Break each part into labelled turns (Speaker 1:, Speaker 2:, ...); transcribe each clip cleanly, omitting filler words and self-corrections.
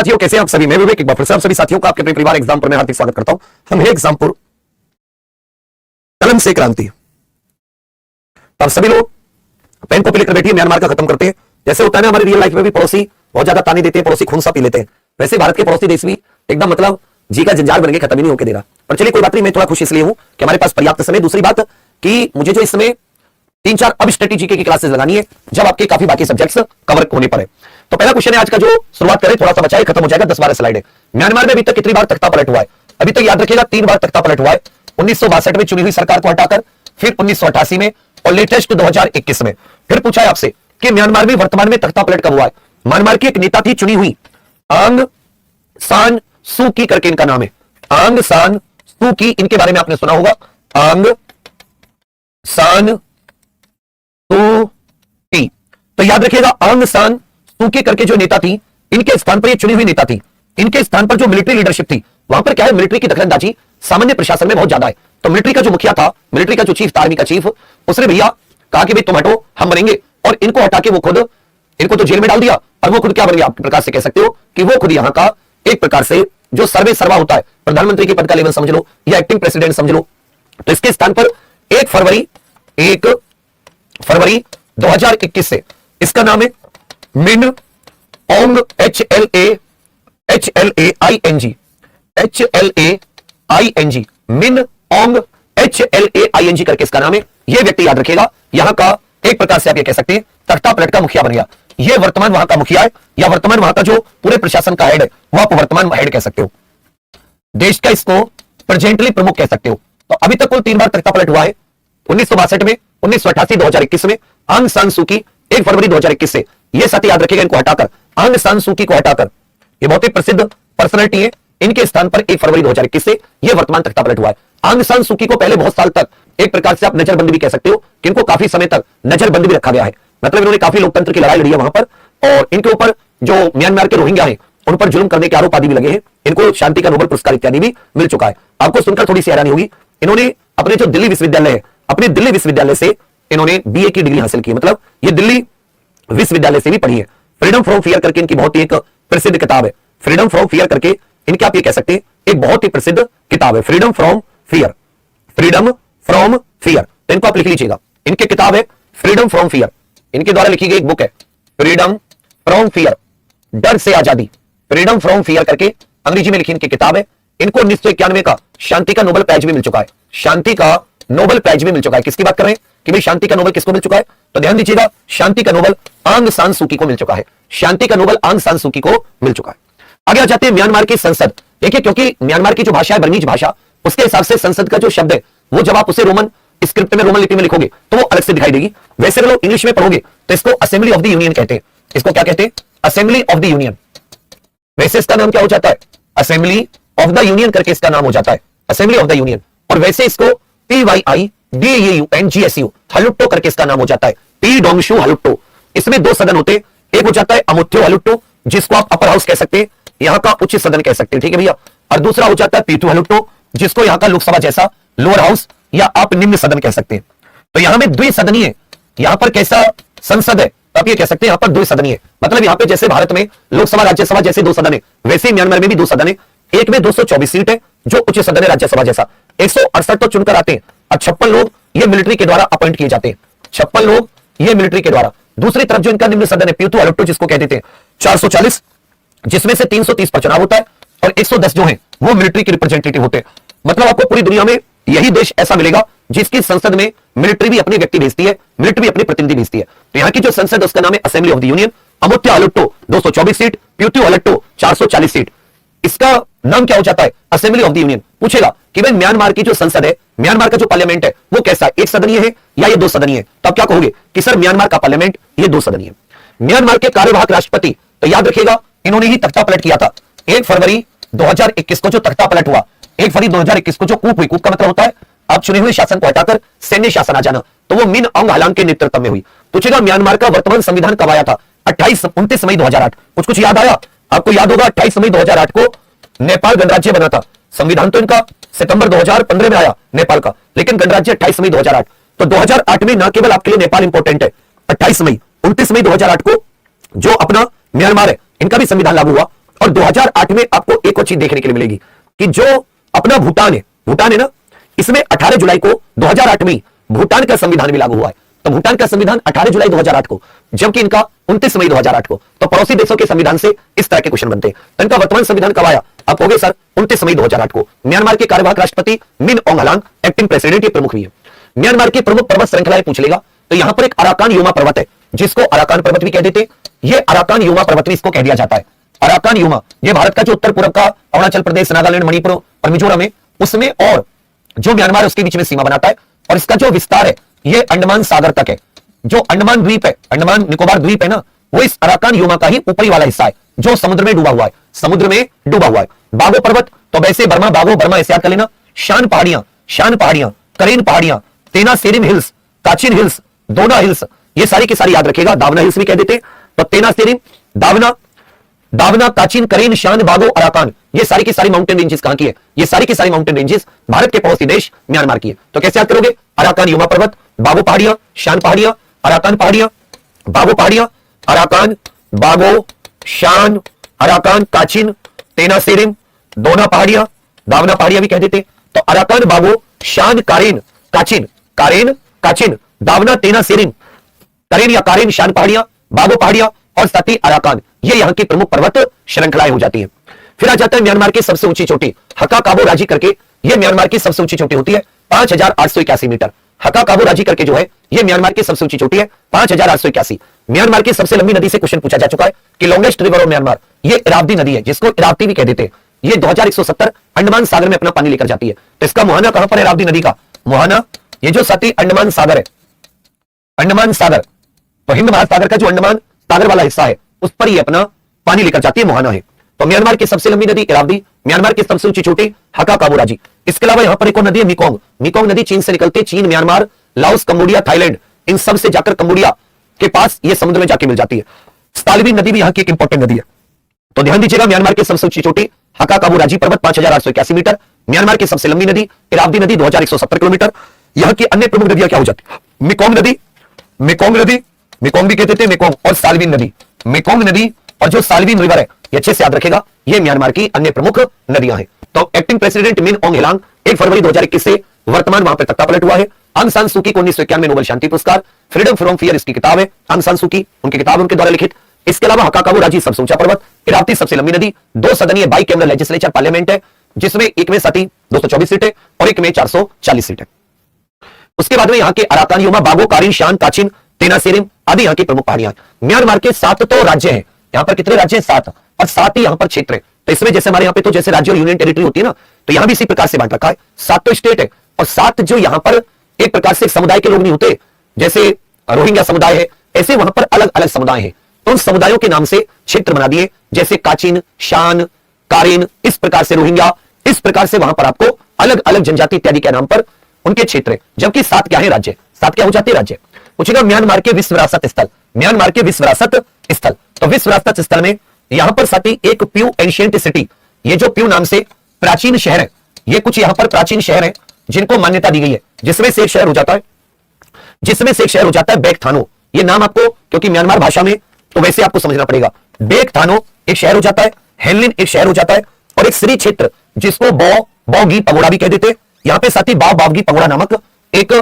Speaker 1: साथियों कैसे हैं आप सभी? मैं विवेक एक बार फिर से आप सभी साथियों का आपके अपने परिवार एग्जामपुर में हार्दिक स्वागत करता हूं। हम है एग्जामपुर कलम से क्रांति। तो आप सभी लोग पेन कॉपी लेकर बैठिए, म्यांमार का खत्म करते हैं। जैसे होता है ना हमारी रियल लाइफ में भी पड़ोसी बहुत ज्यादा ताने देते हैं, पड़ोसी खून सा पी लेते हैं, वैसे भारत के पड़ोसी देश भी एकदम मतलब जी का जंजाल बन के खत्म ही नहीं होकर दे रहा। पर चलिए कोई बात नहीं, मैं थोड़ा खुश इसलिए हूं कि हमारे पास पर्याप्त समय। दूसरी बात कि मुझे जो इस समय 3-4 अब स्ट्रेटेजी की क्लासेस लगानी है जब आपके काफी बाकी सब्जेक्ट्स कवर होने पर है। तो पहला क्वेश्चन है आज का, जो शुरुआत करें, थोड़ा सा बचा है, खत्म हो जाएगा, 10-12 स्लाइड है। म्यांमार में अभी तक कितनी बार तख्ता पलट हुआ है? अभी तक याद रखिएगा 3 बार तख्ता पलट हुआ है। 1962 में चुनी हुई सरकार को हटाकर, फिर 1988 में और लेटेस्ट 2021 में। फिर पूछा है आपसे कि म्यांमार में वर्तमान में तख्ता पलट कब हुआ है? म्यांमार की एक नेता थी चुनी हुई, आंग सान सू की करके इनका नाम है, आंग सान सू की। इनके बारे में आपने सुना होगा, आंग सान सू की। तो याद रखिएगा आंग सान सू की करके जो नेता थी, इनके स्थान पर ये चुनी हुई नेता थी। इनके स्थान पर जो मिलिट्री लीडरशिप थी, वहां पर क्या है, मिलिट्री की दखलंदाजी सामान्य प्रशासन में बहुत ज्यादा है। तो मिलिट्री का जो मुखिया था, मिलिट्री का जो चीफ था, आर्मी का चीफ, उसने भैया कहा कि भाई तुम हटो, हम बनेंगे, और इनको हटा के वो खुद इनको तो जेल में डाल दिया, और वो खुद क्या बन गया, आप प्रकार से कह सकते हो कि वो खुद यहां का एक प्रकार से जो सर्वे सर्वा होता है, प्रधानमंत्री के पद का लेवल समझ लो या एक्टिंग प्रेसिडेंट समझ लो। तो इसके स्थान पर 1 फरवरी 2021 से इसका नाम है मिन ओंग, HLAING, मिन ओंग HLAING करके इसका नाम है। यह व्यक्ति याद रखिएगा यहां का एक प्रकार से आप ये कह सकते हैं तख्ता पलट का मुखिया बन गया। यह वर्तमान वहां का मुखिया है, या वर्तमान वहां का जो पूरे प्रशासन का हेड है, वो आप वर्तमान हेड कह सकते हो, देश का इसको प्रेजेंटली प्रमुख कह सकते हो। तो अभी तक कुल 3 बार तख्ता पलट हुआ है, 1962 में, 1988, 2021 में। आंग सान सू की 1 फरवरी 2021 से, यह साथ याद रखिएगा, इनको हटाकर, आंग सान सू की को हटाकर, ये बहुत ही प्रसिद्ध पर्सनालिटी है, इनके स्थान पर 1 फरवरी 2021 से यह वर्तमान तख्ता पलट हुआ है। आंग सान सू की को पहले बहुत साल तक एक प्रकार से आप नजरबंदी भी कह सकते हो कि इनको काफी समय तक नजरबंदी भी रखा गया है। मतलब इन्होंने काफी लोकतंत्र की लड़ाई लड़ी है वहां पर, और इनके ऊपर जो म्यांमार के रोहिंग्या हैं उन पर जुल्म करने के आरोप आदि भी लगे हैं। इनको शांति का नोबेल पुरस्कार इत्यादि भी मिल चुका है। आपको सुनकर थोड़ी सी हैरानी होगी, इन्होंने अपने जो दिल्ली विश्वविद्यालय है, अपने दिल्ली विश्वविद्यालय से इन्होंने बीए की डिग्री हासिल की, मतलब ये दिल्ली विश्वविद्यालय से भी पढ़ी है। फ्रीडम फ्रॉम फियर करके इनकी बहुत ही एक प्रसिद्ध किताब है, फ्रीडम फ्रॉम फियर करके इनके आप ये कह सकते हैं एक बहुत ही प्रसिद्ध किताब है, freedom from fear, freedom from fear. तो इनको आप लिख लीजिएगा, इनकी किताब है फ्रीडम फ्रॉम फियर, इनके द्वारा लिखी गई एक बुक है फ्रीडम फ्रॉम फियर, डर से आजादी, फ्रीडम फ्रॉम फियर करके अंग्रेजी में लिखी इनकी किताब है। इनको 1991 का शांति का नोबेल प्राइज भी मिल चुका है, शांति का नोबेल प्राइज भी मिल चुका है। किसकी बात कर रहे हैं कि भाई शांति का नोबेल किसको मिल चुका है? तो ध्यान दीजिएगा, शांति का नोबेल आंग सान सू की को मिल चुका है, शांति का नोबेल आंग सान सू की को मिल चुका है। आगे आ जाते हैं म्यांमार की संसद। देखिए, क्योंकि म्यांमार की जो भाषा है बर्मीज भाषा, उसके हिसाब से संसद का जो शब्द है वो जब आप उसे रोमन स्क्रिप्ट में, रोमन लिपि में लिखोगे तो वो अलग से दिखाई देगी। वैसे लोग इंग्लिश में पढ़ोगे तो इसको असेंबली ऑफ द यूनियन कहते हैं। इसको क्या कहते हैं? Assembly of the union. वैसे इसका नाम क्या हो जाता है? असेंबली ऑफ द यूनियन करके इसका नाम हो जाता है, असेंबली ऑफ द यूनियन। और वैसे इसको PYIDAUNGSU हलुट्टो करके इसका नाम हो जाता है, पी डोंगशु हलुट्टो। इसमें 2 सदन होते हैं, एक हो जाता है अमुथ्यो हलुट्टो, जिसको आप अपर हाउस कह सकते हैं, यहां का उच्च सदन कह सकते हैं, ठीक है भैया। और दूसरा हो जाता है पीथु हलुट्टो, जिसको यहां का लोकसभा जैसा लोअर हाउस या आप निम्न सदन कह सकते हैं। तो यहां में द्विसदनीय, यहां पर कैसा संसद है, आप ये कह सकते हैं यहां पर द्विसदनीय, मतलब यहां पे जैसे भारत में लोकसभा राज्यसभा जैसे 2 सदन है, वैसे म्यांमार में भी 2 सदन है। एक में 224 सीट है जो उच्च सदन है राज्यसभा जैसा, 168 तो चुनकर आते हैं, और 56 लोग ये मिलिट्री के द्वारा अपॉइंट किए जाते हैं, 56 लोग ये मिलिट्री के द्वारा। दूसरी तरफ जो इनका निम्न सदन है पीथु हलुट्टो, जिसको कह देते हैं, 440, जिसमें से 330 पर चुनाव होता है, और 110 जो है वो मिलिट्री के रिप्रेजेंटेटिव होते हैं। मतलब आपको पूरी दुनिया में यही देश ऐसा मिलेगा जिसकी संसद में मिलिट्री भी अपने व्यक्ति भेजती है, मिलिट्री भी अपने प्रतिनिधि भेजती है। तो यहाँ की जो संसद है उसका नाम है assembly of the union. Amyotha Hluttaw 224 seat, Pyithu Hluttaw 440 seat, इसका नाम क्या हो जाता है? Assembly of the union. पूछेगा कि भाई म्यांमार की जो संसद है, म्यांमार का जो पार्लियामेंट है वो कैसा है, 1 सदनीय है या ये 2 सदनीय है? तो आप क्या कहोगे कि सर म्यांमार का पार्लियामेंट ये 2 सदनीय है। म्यांमार के कार्यवाहक राष्ट्रपति, तो याद रखिएगा इन्होंने ही तख्ता पलट किया था 1 फरवरी 2021 को, जो तख्ता पलट हुआ 1 फरवरी 2021 को, जो कूप हुई, कूप का मतलब होता है आप चुने हुए शासन को हटाकर सैन्य शासन आ जाना, तो वो मिन औंग हलांग के नेतृत्व में हुई। पूछेगा म्यांमार का वर्तमान संविधान कब आया था? 29 मई 2008। कुछ याद आया आपको? याद होगा 28 मई 2008 को नेपाल गणराज्य बना था। संविधान तो इनका सितंबर 2015 में आया नेपाल का, लेकिन गणराज्य 28 मई 2008। तो 2008 में न केवल आपके लिए नेपाल इंपॉर्टेंट है, 28 मई 29 मई 2008 को जो अपना म्यांमार है इनका भी संविधान लागू हुआ, और 2008 में आपको एक और चीज देखने के लिए मिलेगी कि जो अपना भूटान है ना, इसमें 18 जुलाई को 2008 में भूटान का संविधान भी लागू हुआ है। तो भूटान का संविधान 18 जुलाई 2008 को, जबकि इनका 29 मई 2008 को। तो पड़ोसी देशों के संविधान से इस तरह के क्वेश्चन बनते हैं। तो इनका वर्तमान संविधान कब आया? आप कहोगे सर 29 मई 2008 को। म्यांमार के कार्यवाहक राष्ट्रपति मिन ऑंग हलांग एक्टिंग प्रेसिडेंट, ये प्रमुख भी है। म्यांमार की प्रमुख पर्वत श्रृंखलाएं पूछ लेगा तो यहां पर एक अराकान यूमा पर्वत है, जिसको अराकान पर्वत भी कह देते। ये अराकान यूमा पर्वत भी इसको कह दिया जाता है। अराकान यूमा ये भारत का जो उत्तर पूर्व का अरुणाचल प्रदेश, नागालैंड, मणिपुर और मिजोरम है उसमें, और जो म्यांमार उसके बीच में सीमा बनाता है। और इसका जो विस्तार है ये अंडमान सागर तक है। जो अंडमान द्वीप है, अंडमान निकोबार द्वीप है ना, वो इस अराकान यूमा का ही ऊपरी वाला हिस्सा है जो समुद्र में डूबा हुआ है, समुद्र में डूबा हुआ है। बागो पर्वत तो वैसे बर्मा, बागो बर्मा ऐसे याद कर लेना। शान पहाड़ियां, करेन पहाड़ियां, तेना सेरिम हिल्स, काचिन हिल्स, दोना हिल्स, ये सारी की सारी याद रखेगा। दावना हिल्स भी कह देते। तो तेना सेरिम, दावना, काचिन, करेन, शान, बागो, अराकान, ये सारी की सारी माउंटेन रेंजेस कहां की है? ये सारी की सारी माउंटेन रेंजेस भारत के पड़ोसी देश म्यांमार की है। तो कैसे याद करोगे? अराकान यूमा पर्वत, बागो पहाड़ियां, शान पहाड़ियां, अराकान पहाड़ियां, बागो पहाड़ियां, अराकान, बागो, शान, अराकान, काचिन, तेना सेरिम, दोना पहाड़ियां, दावना पहाड़ियां भी कह देते। तो अराकान, बागो, शान, कारेन, काचिन, दावना, तेना सेरिम, करेन या कारेन, शान पहाड़ियां, बागो पहाड़ियां और साथ ही अराकान, ये यहां की प्रमुख पर्वत श्रृंखलाएं हो जाती है। फिर आ जाता है म्यांमार की सबसे ऊंची चोटी हका काबो राजी करके। ये म्यांमार की सबसे ऊंची चोटी होती है 5881 मीटर। हका काबो राजी करके जो है ये म्यांमार की सबसे ऊंची चोटी है 5881। म्यांमार की सबसे लंबी नदी से क्वेश्चन पूछा जा चुका है कि लॉन्गेस्ट रिवर ऑफ म्यांमार, ये इरावदी नदी है, जिसको इरावती भी कह देते हैं। ये 2170 अंडमान सागर में अपना पानी लेकर जाती है। तो इसका मुहाना कहां पर है इरावदी नदी का? मुहाना ये जो साथी अंडमान सागर है, अंडमान सागर, तो हिंद महासागर का जो अंडमान सागर वाला हिस्सा है उस पर ये अपना पानी लेकर जाती है, मुहाना है। तो म्यांमार की सबसे लंबी नदी इरावदी, म्यांमार की सबसे ऊंची चोटी हका काबो राजी। इसके अलावा यहां पर एक और नदी है मेकोंग नदी चीन से निकलती है। चीन, म्यांमार, लाओस, कंबोडिया, थाईलैंड, इन सब से जाकर कंबोडिया के पास ये समुद्र में जाके मिल जाती है। स्तालवी नदी भी यहां की एक इंपॉर्टेंट नदी है। तो ध्यान दीजिएगा, म्यांमार की सबसे ऊंची चोटी हका काबो राजी पर्वत 5881 मीटर। म्यांमार की सबसे लंबी नदी इरावदी नदी 2170 किलोमीटर। यहां की अन्य प्रमुख नदियां क्या हो जाती है? मेकोंग नदी, मेकोंग भी कहते थे, मेकोंग और साल्विन नदी। मेकोंग नदी और जो साल्विन रिवर है ये अच्छे से याद रखेगा, ये म्यांमार की अन्य प्रमुख नदियां हैं। तो एक्टिंग प्रेसिडेंट मिन ऑंग हलांग 1 फरवरी 2021 से वर्तमान वहां पर तख्ता पलट हुआ है। आंग सान सू की को 1991 में नोबेल शांति पुरस्कार, फ्रीडम फ्रॉम फियर इसकी किताब है, आंग सान सू की, उनकी किताब उनके द्वारा लिखित। इसके अलावा हका काबो राजी सबसे ऊंचा पर्वत, इरावती सबसे लंबी नदी, 2 सदनीय बाई कैमरल लेजिस्लेचर पार्लियामेंट है, जिसमें एक में सती 224 सीटें और एक में 440 सीटें। उसके बाद में यहां के अराकान यूमा, बागो, कारिन, शान, काचिन, तेना सेरिम आदि यहां की प्रमुख पहाड़ियां। म्यांमार के 7 तो राज्य हैं। यहां पर कितने राज्य हैं? 7, और 7 ही यहां पर क्षेत्र है। तो इसमें जैसे हमारे यहां पे तो जैसे राज्य और यूनियन टेरिटरी होती है ना, तो यहां भी इसी प्रकार से बांट रखा है। 7 तो स्टेट है और 7 जो यहां पर एक प्रकार से समुदाय के लोग नहीं होते, जैसे रोहिंग्या समुदाय है, ऐसे वहां पर अलग अलग समुदाय हैं। तो उन समुदायों के नाम से क्षेत्र बना दिए, जैसे काचिन, शान, कारेन, इस प्रकार से रोहिंग्या, इस प्रकार से वहां पर आपको अलग अलग जनजाति इत्यादि के नाम पर उनके क्षेत्र है। जबकि 7 क्या है? राज्य। 7 क्या हो जाते हैं? राज्य। पूछेगा म्यांमार के विश्व विरासत स्थल, म्यांमार के विश्व विरासत स्थल। तो विश्व विरासत स्थल में यहां पर साथी एक प्यू एंशिएंट सिटी, ये जो प्यू नाम से प्राचीन शहर है, ये कुछ यहां पर प्राचीन शहर है जिनको मान्यता दी गई है, जिसमें से एक शहर हो जाता है बेकथानो। ये नाम आपको, क्योंकि म्यांमार भाषा में तो वैसे आपको समझना पड़ेगा। बेकथानो एक शहर हो जाता है, हेनलिन एक शहर हो जाता है, और एक श्री क्षेत्र जिसको बौगी पगोड़ा भी कह देते हैं। यहां पे साथी बावगी पगोड़ा नामक एक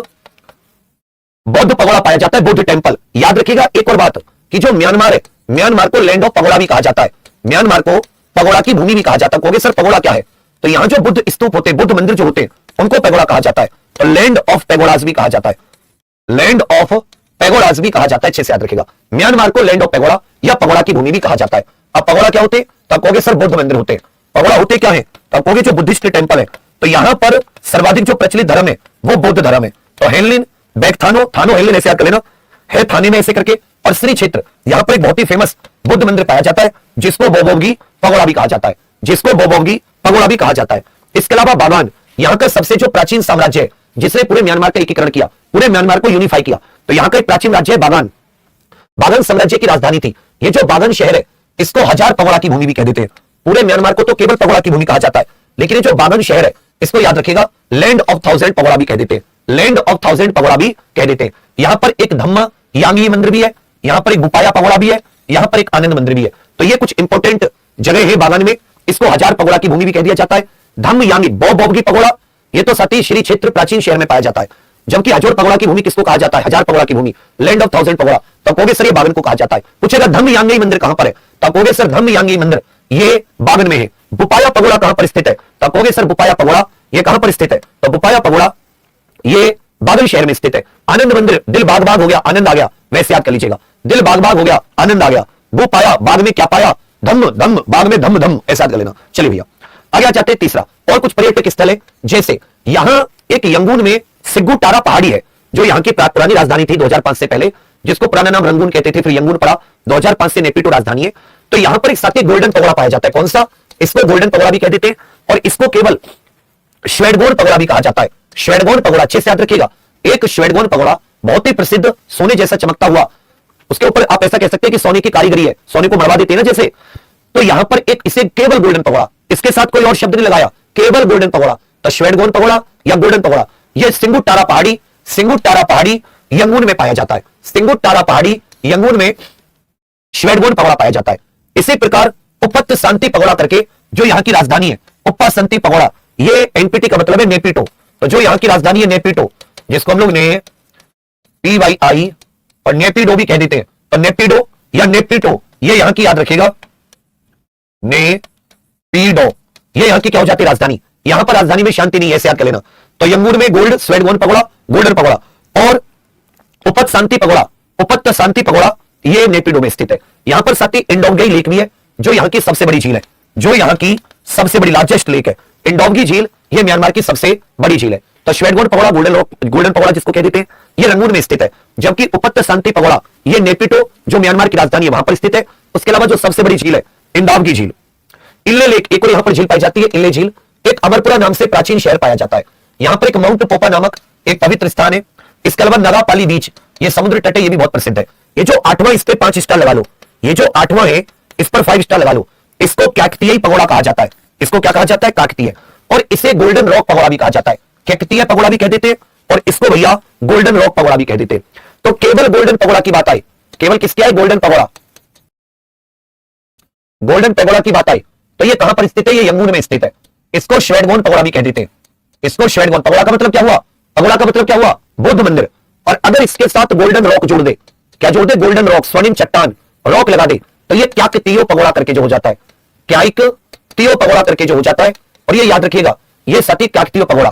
Speaker 1: बौद्ध पगोड़ा पाया जाता है, बुद्ध टेंपल। याद रखिएगा एक और बात कि जो म्यांमार है, म्यांमार को लैंड ऑफ पगोड़ा भी कहा जाता है, म्यांमार को पगोड़ा की भूमि भी कहा जाता है। कहोगे सर पगोड़ा क्या है? तो यहां जो बुद्ध स्तूप होते हैं, बुद्ध मंदिर जो होते हैं, उनको पगोड़ा कहा जाता है। तो लैंड ऑफ पेगोडास भी कहा जाता है, लैंड ऑफ पेगोडास भी कहा जाता है। अच्छे से याद रखिएगा, म्यांमार को लैंड ऑफ पेगोड़ा या पगोड़ा की भूमि भी कहा जाता है। अब पगोड़ा क्या होते हैं? तब कहोगे सर बुद्ध मंदिर होते हैं। पगोड़ा होते क्या है? तब कहोगे जो बुद्धिस्ट टेंपल है। तो यहां पर सर्वाधिक जो प्रचलित धर्म है वो बौद्ध धर्म है। तो हेनलिन, बेकथानो, थानो हेनलिन ऐसे याद कर लेना, है थाने में ऐसे करके, और श्री क्षेत्र यहां पर एक बहुत ही फेमस बुद्ध मंदिर पाया जाता है, जिसको बोबोगी पगोड़ा भी कहा जाता है, जिसको बोबोगी पगोड़ा भी कहा जाता है। इसके अलावा बागान, यहां का सबसे जो प्राचीन साम्राज्य है, जिसने पूरे म्यांमार का एकीकरण किया, पूरे म्यांमार को यूनिफाई किया, तो यहां का एक प्राचीन राज्य है बागान। बागान साम्राज्य की राजधानी थी। ये जो बागान शहर है, इसको 1000 पगोड़ा की भूमि भी कह देते हैं। पूरे म्यांमार को तो केवल पगोड़ा की भूमि कहा जाता है, लेकिन ये जो बागान शहर है, इसको याद रखिएगा लैंड ऑफ 1000 पगोड़ा भी कह देते हैं, लैंड ऑफ 1000 पगोड़ा भी कह देते हैं। यहां पर एक धम्मा यांगी मंदिर भी है, यहां पर एक बुपाया पगोड़ा भी है, यहां पर एक आनंद मंदिर भी है। तो ये कुछ इंपॉर्टेंट जगह है बागान में, इसको हजार पगोड़ा की भूमि भी कह दिया जाता है। धम्म यांगी बॉब की पगोड़ा, ये तो सती श्री क्षेत्र प्राचीन शहर में पाया जाता है। जबकि हजोर पगोड़ा की भूमि किसको कहा जाता है? हजार पगोड़ा की भूमि, लैंड ऑफ 1000 पगोड़ा। तो कहोगे सर ये बागन को कहा जाता है। पूछेगा धम्म यांगी मंदिर कहां पर है? तो कहोगे सर धम्म यांगी मंदिर ये बागन में है। बुपाया पगोड़ा कहां पर स्थित है? तो कहोगे सर बुपाया पगोड़ा ये कहां पर स्थित है? तो बुपाया पगोड़ा ये बागन शहर में स्थित है। आनंद मंदिर, दिल बाग बाग हो गया, आनंद आ गया, वैसे याद कर लीजिएगा, दिल बाग बाग हो गया, आनंद आ गया। वो पाया, बाग में क्या पाया? धम्म धम्म, बाग में धम्म धम्म, ऐसा याद कर लेना। चलिए भैया आगे चाहते हैं तीसरा, और कुछ पर्यटक स्थल है, जैसे यहां एक यंगून में सिग्गुटारा पहाड़ी है, जो यहां की पुरानी राजधानी थी 2005 से पहले, जिसको पुराना नाम रंगून कहते थे, फिर यंगून पड़ा, 2005 से नेपिटो राजधानी है। तो यहां पर एक साथ गोल्डन पगोड़ा पाया जाता है। कौन सा? इसको गोल्डन पगोड़ा भी कह देते हैं, और इसको केवल श्वेडगोन पगोड़ा भी कहा जाता है। श्वेडगोन पगोड़ा अच्छे से याद रखिएगा, एक श्वेडगोन पगोड़ा बहुत ही प्रसिद्ध, सोने जैसा चमकता हुआ, उसके ऊपर आप ऐसा कह सकते हैं कि सोने की कारीगरी है, सोने को मरवा देते हैं ना जैसे। तो यहां पर एक इसे केवल गोल्डन पगोड़ा, इसके साथ कोई और शब्द नहीं लगाया, केवल गोल्डन पगोड़ा। तो श्वेडगोन पगोड़ा या गोल्डन पगोड़ा, यह सिंगुटारा पहाड़ी यंगून में पाया जाता है। सिंगुटारा पहाड़ी यंगून में श्वेडगोन पगोड़ा पाया जाता है। इसी प्रकार उपत्त शांति पगोड़ा करके, जो यहां की राजधानी है, उपा शांति पगोड़ा, ये एनपीटी का मतलब है नेपिटो। तो जो यहां की राजधानी है नेपिटो, जिसको हम लोग ने PYI और नेपिडो भी कह देते हैं। तो नेपिडो या नेपिटो ये यहां की याद रखिएगा, नेपिडो ये यहां की क्या हो जाती है? राजधानी। यहां पर राजधानी में शांति नहीं है, ऐसे याद कर लेना। तो यंगून में गोल्ड स्वेडगोन पगोड़ा, गोल्डन पगोड़ा, और उपत शांति पगोड़ा, उपत्त शांति पगोड़ा ये नेपिडो में स्थित है। यहां पर साथ ही इंडोंगई लेक भी है, जो यहां की सबसे बड़ी झील है, जो यहां की सबसे बड़ी लार्जेस्ट लेक है। इंडोंगी झील ये म्यांमार की सबसे बड़ी झील है। तो श्वेडगोन पगोड़ा, गोल्डन पगोड़ा जिसको कह देते हैं, ये रंगून में स्थित है। जबकि उपत्त शांति पगोड़ा ये नेपिटो, जो म्यांमार की राजधानी है, वहां पर स्थित है। उसके अलावा जो सबसे बड़ी झील है इंडोंगी झील। इल्ले लेक एक और यहां पर झील पाई जाती है, इल्ले झील। एक अमरपुरा नाम से प्राचीन शहर पाया जाता है। यहां पर एक माउंट पोपा नामक एक पवित्र स्थान है। इसके अलावा नगापाली बीच, ये समुद्र तट है, ये भी बहुत प्रसिद्ध है। ये जो 8वां, इस पे 5 स्टार लगा लो, ये जो 8वां है इस पर 5 स्टार लगा लो। इसको काकतीय पगोड़ा कहा जाता है। इसको क्या कहा जाता है? काकतीय। और इसे गोल्डन रॉक पगोड़ा भी कहा जाता है, काकतीय पगोड़ा भी कह देते हैं, और इसको भैया गोल्डन रॉक पगोड़ा भी कह देते हैं। तो केवल गोल्डन पगोड़ा की बात आई, केवल किसकी आई? गोल्डन पगोड़ा, गोल्डन पगोड़ा की बात आई। तो ये कहां पर स्थित है? ये यंगून में स्थित है। इसको श्वेडगोन पगोड़ा भी कह देते हैं। इसको श्वेडगोन पगोड़ा का मतलब क्या हुआ? पगोड़ा का मतलब क्या हुआ? बुद्ध मंदिर। और अगर इसके साथ गोल्डन रॉक जोड़ दे, क्या जोड़ दे? गोल्डन रॉक, स्वर्णिम चट्टान, रॉक लगा दे, तो ये काकतीय पगोड़ा करके जो हो जाता है, काकतीय पगोड़ा करके जो हो जाता है। और ये याद रखिएगा, ये सती काकतीय पगोड़ा।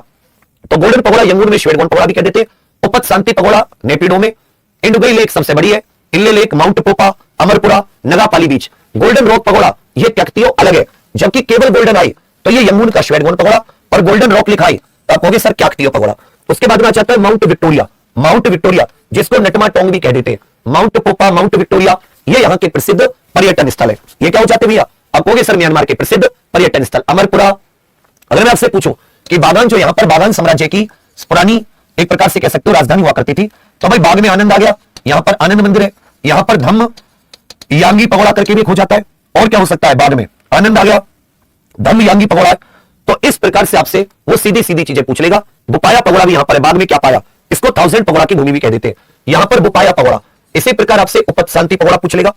Speaker 1: तो गोल्डन पगोड़ा यंगून में श्वेडगोन पगोड़ा भी कह देते हैं। उपत शांति पगोड़ा नेपिडो में। इंडुगई लेक सबसे बड़ी है, इल्ले लेक, माउंट पोपा, अमरपुरा, नगापाली बीच। गोल्डन रॉक पगोड़ा ये काकतीय अलग है, जबकि केवल गोल्डन आई तो ये यंगून का श्वेडगोन पगोड़ा, और गोल्डन रॉक लिखा है तो आप कहोगे सर काकतीय पगोड़ा। उसके बाद में आ जाता है माउंट विक्टोरिया। माउंट विक्टोरिया जिसको नटमा टोंग भी कह देते हैं। माउंट पोपा, माउंट विक्टोरिया ये यहां के प्रसिद्ध पर्यटन स्थल है। ये क्या हो जाते भैया? आप कहोगे सर म्यांमार के प्रसिद्ध पर्यटन स्थल। अमरपुरा, अगर मैं आपसे पूछूं कि बागान, जो यहां पर बागान साम्राज्य की पुरानी एक प्रकार से कह सकते हो राजधानी हुआ करती थी, तो भाई बाग में आनंद आ गया, यहां पर आनंद मंदिर है, यहां पर धम्म यांगी पगोड़ा करके भी हो जाता है। और क्या हो सकता है? बाग में आनंद आ गया, धम्म यांगी पगोड़ा। तो इस प्रकार से आपसे वो सीधी सीधी चीजें पूछ लेगा। बुपाया पगोड़ा भी यहां पर है, बाग में क्या पाया? इसको 1000 पगोड़ा की भूमि भी कह देते हैं। यहां पर बुपाया पगोड़ा। इसी प्रकार आपसे उपत शांति पगोड़ा पूछ लेगा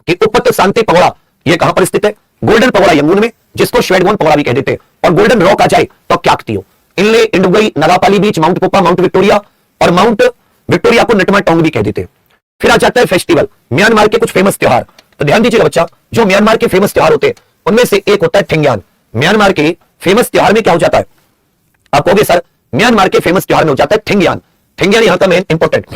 Speaker 1: कि उपत शांति पगोड़ा ये कहां पर स्थित है? गोल्डन पगोड़ा यंगून में, जिसको श्वेडगोन पगोड़ा भी कह देते हैं। और गोल्डन रॉक आ जाए तो काकतीय। इनले, इंडुगई, नगापाली बीच, माउंट पोपा, माउंट विक्टोरिया, और माउंट विक्टोरिया को नटमा टोंग भी कह देते हैं। फिर आ जाता है फेस्टिवल, म्यांमार के कुछ फेमस त्योहार। तो ध्यान दीजिएगा बच्चा, जो म्यांमार के फेमस त्योहार होते हैं उनमें से एक होता है ठेंग्यान। म्यांमार के फेमस त्योहार में क्या हो जाता है? आप कहोगे सर म्यांमार के फेमस त्योहार में हो जाता है ठेंग्यान। ठेंग्यान यहां का मेन इंपॉर्टेंट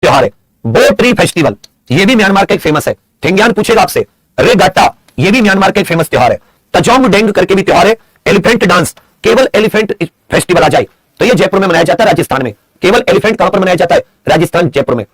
Speaker 1: त्योहार है। बो ट्री फेस्टिवल ये भी म्यांमार का एक फेमस है। ठेंग्यान पूछेगा आपसे। रेगाटा ये भी म्यांमार का एक फेमस त्योहार है। तजोंग डेंग करके भी त्योहार है। एलिफेंट डांस, केवल एलिफेंट फेस्टिवल आ जाए तो ये जयपुर में मनाया जाता है, राजस्थान में। केवल एलिफेंट कहां पर मनाया जाता है? राजस्थान, जयपुर में।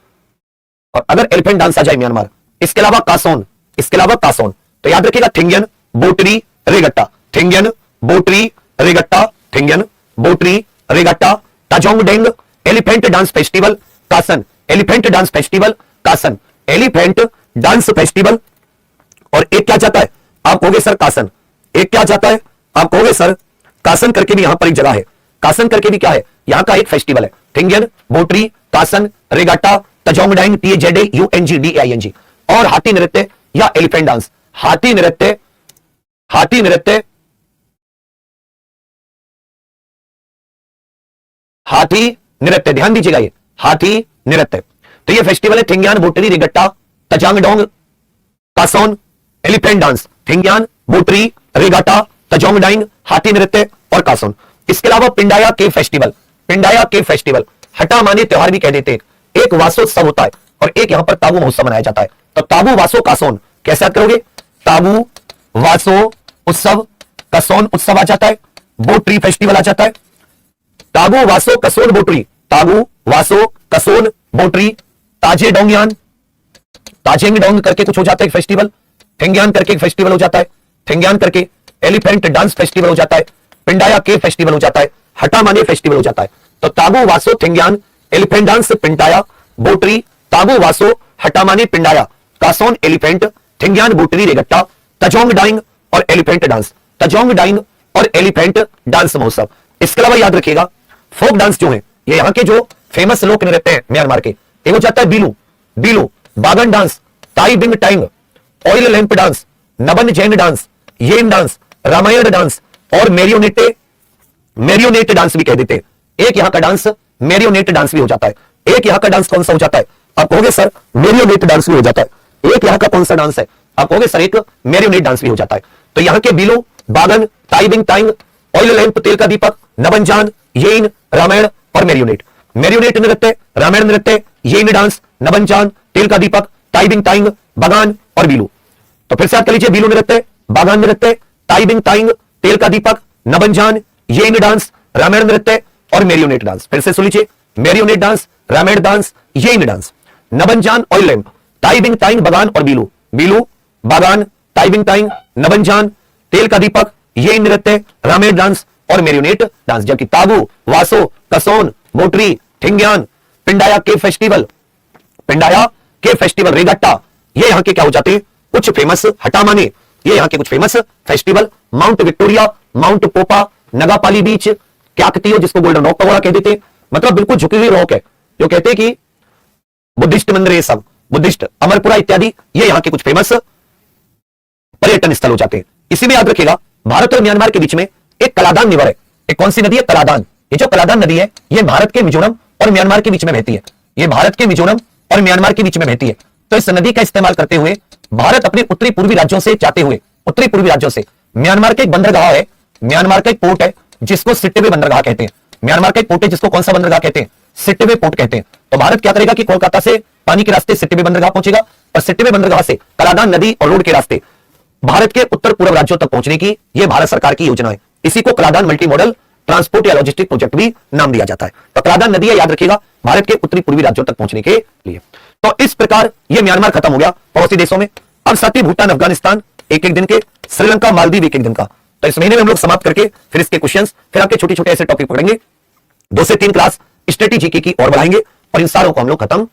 Speaker 1: और अगर एलिफेंट डांस आ जाए म्यांमार। इसके अलावा कासोन, इसके अलावा कासोन। तो याद रखिएगा ठेंग्यन, बोटरी, रेगट्टा, ठेंग्यन, बोटरी, रेगट्टा, ठेंग्यन, बोटरी, regatta, Tazaungdaing, elephant dance festival, Kason, elephant dance festival, Kason, elephant dance festival. और एक क्या जाता है? आप कहोगे सर कासन। एक क्या जाता है? आप कहोगे सर कासन करके भी यहां पर एक जगह है। कासन करके भी क्या है? यहां का एक फेस्टिवल है। ठेंग्यन, बोटरी, कासन, रेगाटा, तजोंग डेंग, TJDUNGDAING। और हाथी नृत्य या एलिफेंट डांस। हाथी नृत्य, हाथी नृत्य, हाथी नृत्य, ध्यान दीजिएगा ये हाथी नृत्य। तो ये फेस्टिवल है थिंग्यान, बोटरी, रेगट्टा, तजांगडोंग, कासोन, एलिफेंट डांस, थिंग्यान, बोटरी, रेगाटा, तजोंगडाइंग, हाथी नृत्य और कासोन। इसके अलावा पिंडाया केव फेस्टिवल, पिंडाया केव फेस्टिवल, हटा माने त्योहार भी कह देते हैं। एक वासोत्सव होता है और एक यहां पर ताबू महोत्सव मनाया जाता है। तो ताबू वासो कासोन कैसे याद करोगे? ताबू वासो उत्सव, कसोन उत्सव आ जाता है, बोटरी फेस्टिवल आ जाता है। ताबू वासो कसोन बोटरी, ताबू वासो कसोन बोटरी, ताजे डोंगयान, ताजेंग डोंग करके कुछ हो जाता है फेस्टिवल, थिंग्यान करके एक फेस्टिवल हो जाता है, थिंग्यान करके एलिफेंट डांस फेस्टिवल हो जाता है, पिंडाया के फेस्टिवल हो जाता है, हटा माने फेस्टिवल हो जाता है। तो ताबू वासो थिंग्यान, एलिफेंट डांस पिंडाया, बोटरी, ताबू वासो, हटा माने पिंडाया, कासोन एलिफेंट, थिंग्यान बोटरी रेगट्टा, तजोंग डाइंग और एलिफेंट डांस, तजोंग डाइंग और एलिफेंट डांस महोत्सव। इसके अलावा याद रखिएगा फोक डांस जो है ये यहाँ के जो फेमस लोक नृत्य हैं म्यांमार के, एक हो जाता है बीलू, बीलू, बागन डांस, ताई बिंग टाइंग, ऑयल लैंप डांस, नबन जैन dance, Yein dance, Ramayana dance और मेरियोनेटे, मेरियोनेट डांस भी कह देते हैं। एक यहां का डांस मेरियोनेट डांस भी हो जाता है। एक यहां का डांस कौन सा हो जाता है? आप कहोगे सर मेरियोनेट डांस भी हो जाता है। एक यहां का कौन सा डांस है? आप कहोगे सर एक मेरियोनेट डांस भी हो जाता है। तो यहां के बीलो, बागन, ताई बिंग टाइंग, ऑयल लैंप, तेल का दीपक, नबनजान, येन, रामायण और मेरियोनेट। मेरियोनेट नृत्य, रामायण नृत्य, येन डांस, नबनजान, तेल का दीपक, ताई बिंग टाइंग, बागान और बीलू। तो फिर से याद कर लीजिए बीलू नृत्य, बागान नृत्य, ताई बिंग टाइंग, तेल का दीपक, नबनजान, येन डांस, रामायण नृत्य और मेरियोनेट डांस। फिर से सुन लीजिए मेरियोनेट dance, Ramayana dance, Yein dance, नबनजान, oil lamp, ताई बिंग टाइंग, बागान और बीलू, बीलू, बागान, ताई बिंग टाइंग, नबनजान, तेल का दीपक, येन नृत्य, रामायण डांस और मेरियोनेट डांस। जबकि ताबू, वासो, कसोन, बोटरी, थिंग्यान, पिंडाया के फेस्टिवल, पिंडाया के फेस्टिवल, रेगट्टा, ये यहां के क्या हो जाते हैं? कुछ फेमस हटा माने, ये यहां के कुछ famous festival. Mount Victoria, Mount Popa, Ngapali बीच, क्याकतियो जिसको गोल्डन रॉक वगैरह कह देते हैं, मतलब बिल्कुल झुकी हुई रॉक है, जो कहते हैं कि बुद्धिस्ट मंदिर, ये सब बुद्धिस्ट, अमरपुरा इत्यादि, ये यहां के कुछ फेमस पर्यटन स्थल हो जाते हैं। इसी में याद रखिएगा भारत और म्यांमार के बीच में एक कलादान रिवर है। एक कौन सी नदी है? कलादान। ये जो कलादान नदी है ये भारत के मिजोरम और म्यांमार के बीच में बहती है। ये भारत के मिजोरम और म्यांमार के बीच में बहती है। तो इस नदी का इस्तेमाल करते हुए भारत अपने उत्तरी पूर्वी राज्यों से जाते हुए, उत्तरी पूर्वी राज्यों से म्यांमार का एक बंदरगाह है, म्यांमार का एक पोर्ट है जिसको सिट्टिवे बंदरगाह कहते हैं। म्यांमार का एक पोर्ट है जिसको कौन सा बंदरगाह कहते हैं? सिट्टिवे पोर्ट कहते हैं। तो भारत क्या करेगा कि कोलकाता से पानी के रास्ते सिट्टिवे बंदरगाह पहुंचेगा और सिट्टिवे बंदरगाह से कलादान नदी और रोड के रास्ते भारत के उत्तर पूर्व राज्यों तक पहुंचने की यह भारत सरकार की योजना है। इसी को कलादान मल्टी मॉडल ट्रांसपोर्ट या लॉजिस्टिक प्रोजेक्ट भी नाम दिया जाता है। तो कलादान नदी है, याद रखिएगा, भारत के उत्तरी पूर्वी राज्यों तक पहुंचने के लिए। तो इस प्रकार यह म्यांमार खत्म हो गया पड़ोसी देशों में। अब साथ ही भूटान, अफगानिस्तान एक एक दिन के, श्रीलंका, मालदीव एक एक दिन का। तो इस महीने में हम लोग समाप्त करके फिर इसके क्वेश्चंस, फिर आपके छोटे छोटे ऐसे टॉपिक पकड़ेंगे। 2 से 3 क्लास स्ट्रेटेजी की और बढ़ाएंगे और इन सारों को हम लोग खत्म